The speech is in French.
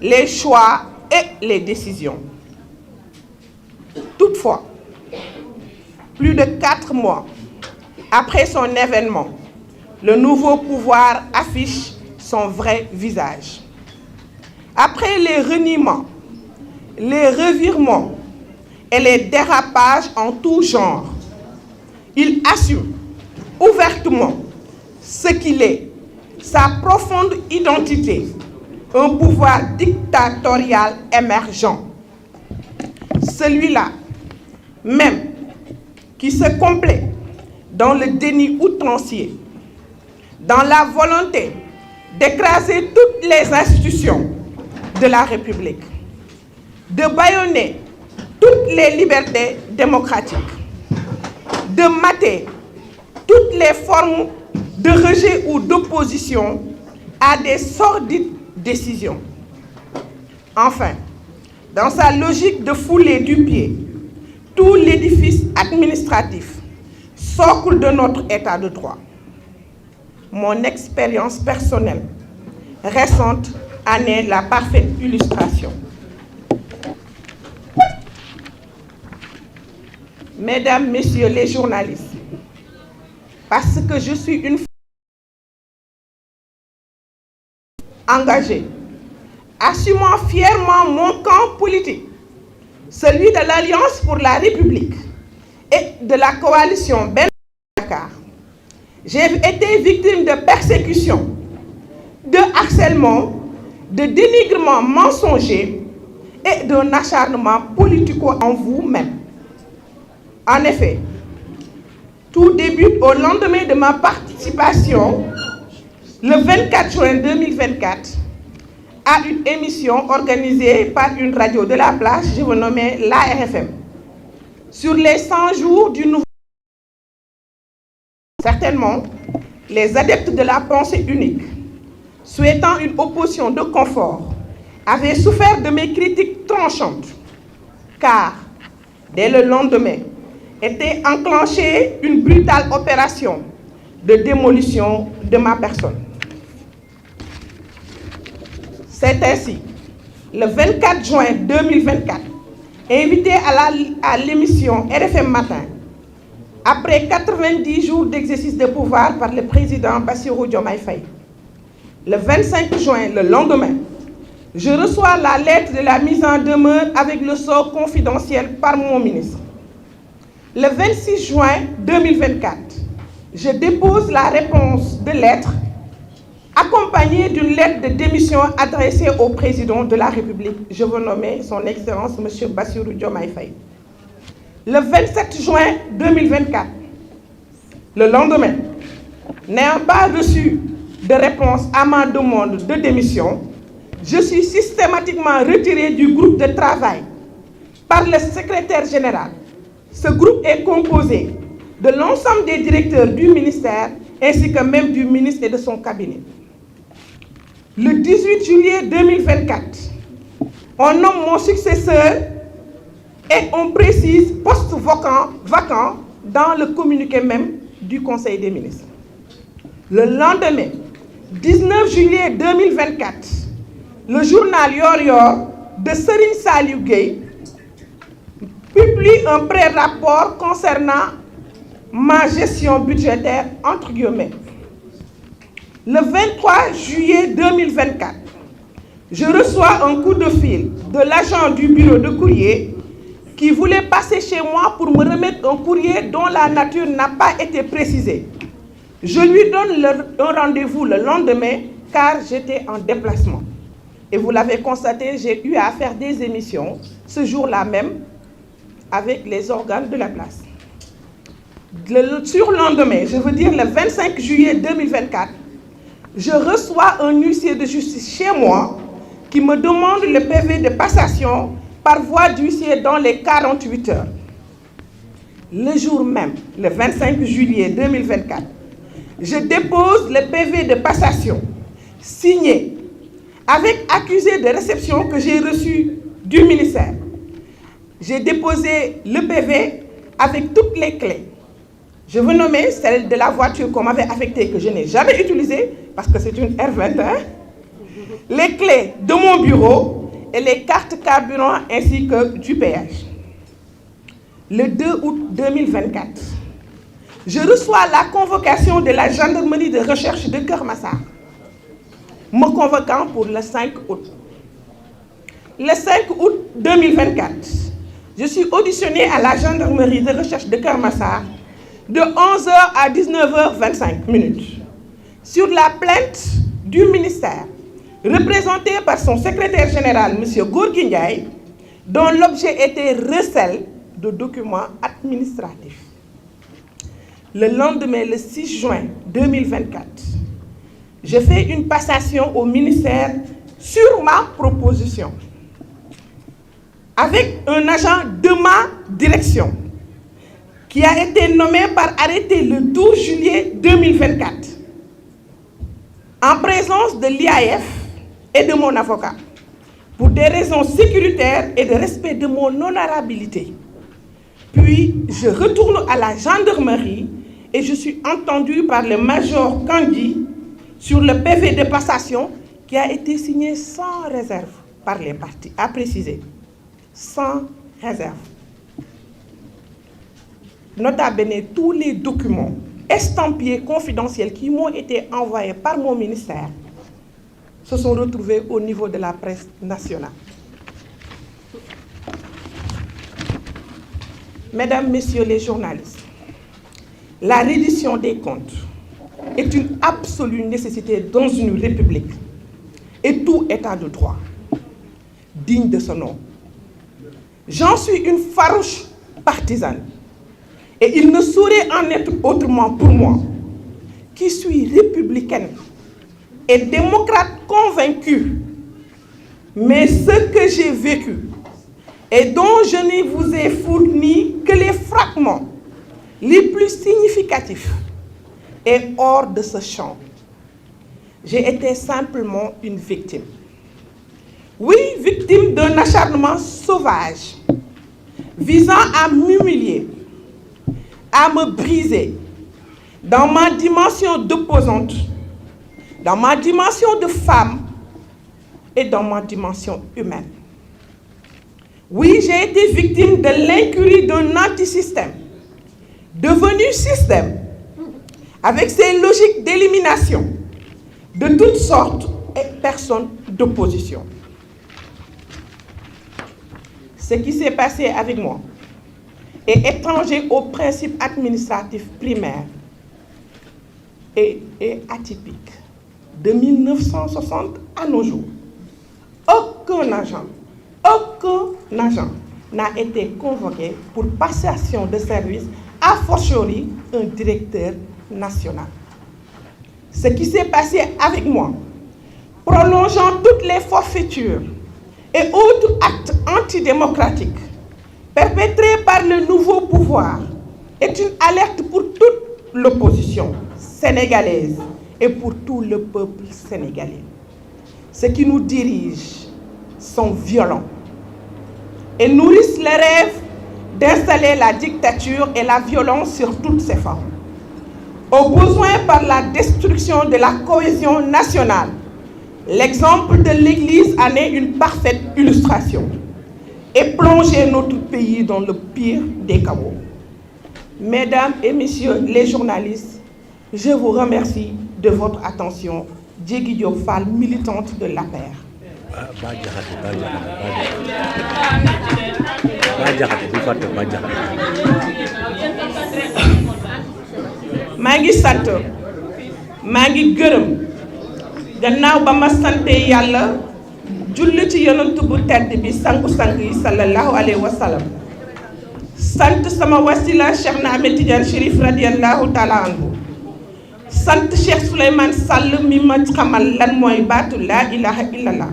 les choix et les décisions. Toutefois, plus de 4 mois après son événement, le nouveau pouvoir affiche son vrai visage. Après les reniements, les revirements et les dérapages en tout genre, il assume ouvertement ce qu'il est, sa profonde identité, un pouvoir dictatorial émergent. Celui-là même qui se complaît dans le déni outrancier, dans la volonté d'écraser toutes les institutions de la République, de bâillonner toutes les libertés démocratiques, de mater toutes les formes de rejet ou d'opposition à des sordides décisions. Enfin, dans sa logique de fouler du pied tout l'édifice administratif, socle de notre État de droit, mon expérience personnelle récente en est la parfaite illustration. Mesdames, Messieurs les journalistes, parce que je suis une femme engagée, assumant fièrement mon camp politique, celui de l'Alliance pour la République et de la coalition Benno Bokk Yaakaar, j'ai été victime de persécutions, de harcèlement, de dénigrement mensonger et d'un acharnement politico en vous-même. En effet, tout débute au lendemain de ma participation, le 24 juin 2024, à une émission organisée par une radio de la place, je vous nommais l'ARFM, sur les 100 jours du nouveau. Certainement, les adeptes de la pensée unique, souhaitant une opposition de confort, avaient souffert de mes critiques tranchantes, car dès le lendemain était enclenchée une brutale opération de démolition de ma personne. C'est ainsi, le 24 juin 2024, invité à l'émission RFM Matin, après 90 jours d'exercice de pouvoir par le président Bassirou Diomaye Faye, le 25 juin, le lendemain, je reçois la lettre de la mise en demeure avec le sort confidentiel par mon ministre. Le 26 juin 2024, je dépose la réponse de lettre accompagnée d'une lettre de démission adressée au président de la République, je veux nommer son Excellence M. Bassirou Diomaye Faye. Le 27 juin 2024, le lendemain, n'ayant pas reçu de réponse à ma demande de démission, je suis systématiquement retiré du groupe de travail par le secrétaire général. Ce groupe est composé de l'ensemble des directeurs du ministère ainsi que même du ministre et de son cabinet. Le 18 juillet 2024, on nomme mon successeur et on précise poste vacant dans le communiqué même du Conseil des ministres. Le lendemain, 19 juillet 2024, le journal Yor Yor de Serigne Saliou Gueye publie un pré-rapport concernant ma gestion budgétaire entre guillemets. Le 23 juillet 2024, je reçois un coup de fil de l'agent du bureau de courrier qui voulait passer chez moi pour me remettre un courrier dont la nature n'a pas été précisée. Je lui donne un rendez-vous le lendemain car j'étais en déplacement. Et vous l'avez constaté, j'ai eu à faire des émissions ce jour-là même avec les organes de la place. Le surlendemain, je veux dire le 25 juillet 2024, je reçois un huissier de justice chez moi qui me demande le PV de passation par voie d'huissier dans les 48 heures. Le jour même, le 25 juillet 2024, je dépose le PV de passation signé avec accusé de réception que j'ai reçu du ministère. J'ai déposé le PV avec toutes les clés. Je veux nommer celle de la voiture qu'on m'avait affectée, que je n'ai jamais utilisée, parce que c'est une R21. les clés de mon bureau et les cartes carburant ainsi que du péage. Le 2 août 2024, je reçois la convocation de la gendarmerie de recherche de Keur Massar, me convoquant pour le 5 août. Le 5 août 2024, je suis auditionnée à la gendarmerie de recherche de Keur Massar de 11h à 19h25 sur la plainte du ministère, représentée par son secrétaire général, M. Gorgui Ndiaye, dont l'objet était recel de documents administratifs. Le lendemain, le 6 juin 2024, je fais une passation au ministère sur ma proposition avec un agent de ma direction qui a été nommé par arrêté le 12 juillet 2024 en présence de l'IAF et de mon avocat pour des raisons sécuritaires et de respect de mon honorabilité. Puis, je retourne à la gendarmerie et je suis entendu par le major Kandi sur le PV de passation qui a été signé sans réserve par les parties, à préciser, sans réserve. Nota bene, tous les documents estampillés confidentiels qui m'ont été envoyés par mon ministère se sont retrouvés au niveau de la presse nationale. Mesdames, Messieurs les journalistes, la reddition des comptes est une absolue nécessité dans une république et tout état de droit digne de ce nom. J'en suis une farouche partisane et il ne saurait en être autrement pour moi, qui suis républicaine et démocrate convaincue. Mais ce que j'ai vécu et dont je ne vous ai fourni que les fragments les plus significatifs est hors de ce champ. J'ai été simplement une victime. Oui, victime d'un acharnement sauvage visant à m'humilier, à me briser dans ma dimension d'opposante, dans ma dimension de femme et dans ma dimension humaine. Oui, j'ai été victime de l'incurie d'un antisystème, devenu système, avec ses logiques d'élimination de toutes sortes et personnes d'opposition. Ce qui s'est passé avec moi est étranger aux principes administratifs primaires et atypique. De 1960 à nos jours, aucun agent n'a été convoqué pour passation de service, a fortiori un directeur national. Ce qui s'est passé avec moi, prolongeant toutes les forfaitures et autres actes antidémocratiques perpétrés par le nouveau pouvoir, est une alerte pour toute l'opposition sénégalaise et pour tout le peuple sénégalais. Ceux qui nous dirigent sont violents et nourrissent le rêve d'installer la dictature et la violence sur toutes ses formes. Au besoin par la destruction de la cohésion nationale, l'exemple de l'Église en est une parfaite illustration et plonger notre pays dans le pire des chaos. Mesdames et messieurs les journalistes, je vous remercie de votre attention. Diégui Diop Fall, militante de l'APR. maa ngi sant maa ngi gërëm gannaaw ba ma sante yàlla julli ci yonent bu tedd bi sangu-sang yi sallallahu alayhi wa sallam sant sama wasila Cheikh na Ahmed Tidiane Chérif radiyallahu taala anhu sant Cheikh Souleymane Sall mi ma xamal lan mooy baatu laa ilaha illallah